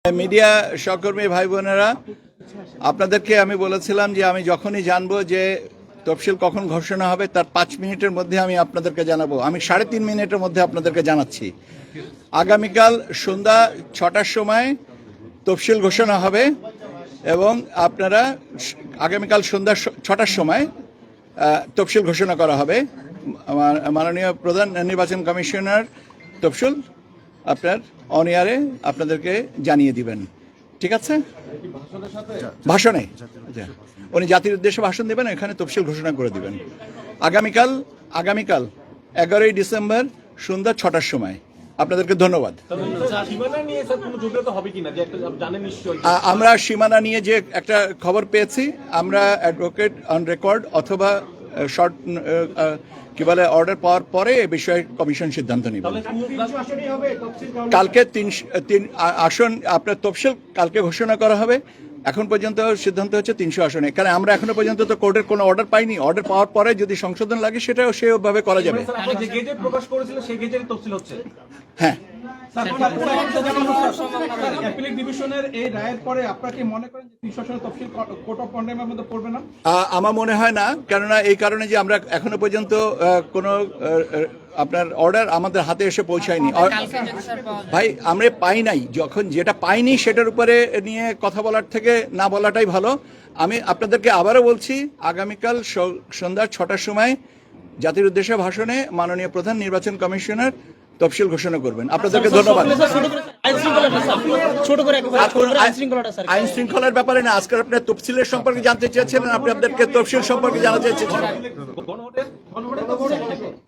Media সহকর্মী ভাই বোনেরা, আপনাদেরকে আমি বলেছিলাম যে আমি যখনই জানবো যে তফসিল কখন ঘোষণা হবে তার 5 মিনিটের মধ্যে আমি আপনাদেরকে জানাবো। আমি 3.5 মিনিটের মধ্যে আপনাদেরকে জানাচ্ছি। আগামীকাল সন্ধ্যা 6টার সময় তফসিল ঘোষণা হবে এবং আপনারা আগামীকাল সন্ধ্যা 6টার সময় তফসিল ঘোষণা করা হবে। মাননীয় প্রধান নির্বাচন কমিশনার তফসিল আপনার অন এয়ারে আপনাদেরকে জানিয়ে দিবেন। ঠিক আছে? ভাষণে উনি জাতির উদ্দেশ্যে ভাষণ দেবেন, এখানে তফসিল ঘোষণা করে দিবেন। আগামীকাল 11ই ডিসেম্বর সন্ধ্যা 6টার সময়। আপনাদেরকে ধন্যবাদ। আমরা সীমানা নিয়ে যে একটা খবর পেয়েছি, আমরা অ্যাডভোকেট অন রেকর্ড অথবা শর্ট কি বলে অর্ডার পাওয়ার পরে এ বিষয়ে কমিশন সিদ্ধান্ত নেবে। কালকে 3 আসন আপনার তফসিল কালকে ঘোষণা করা হবে। এখন পর্যন্ত সিদ্ধান্ত হচ্ছে 300 আসনে। কারণ আমরা এখনো পর্যন্ত তো কোর্টের কোনো অর্ডার পাইনি। অর্ডার পাওয়ার পরে যদি সংশোধন লাগে সেটাও সেভাবে করা যাবে। হ্যাঁ, আমার মনে হয় না, কেননা এই কারণে যে আমরা এখনো পর্যন্ত কোনো আপনার অর্ডার আমাদের হাতে এসে পৌঁছায়নি। ভাই আমরা পাই নাই, যখন যেটা পাইনি সেটার উপরে নিয়ে কথা বলার থেকে না বলাটাই ভালো। আমি আপনাদেরকে আবারও বলছি, আগামীকাল সন্ধ্যা 6টার সময় জাতির উদ্দেশ্যে ভাষণে মাননীয় প্রধান নির্বাচন কমিশনার তফসিল ঘোষণা করবেন। আপনাদেরকে ধন্যবাদ। আইন শৃঙ্খলার ব্যাপারে না, আজকে আপনার তফসিলের সম্পর্কে জানতে চেয়েছিলেন, আপনি আপনাদেরকে তফসিল সম্পর্কে জানাতে চেয়েছিলেন।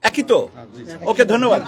একই তো। ওকে, ধন্যবাদ।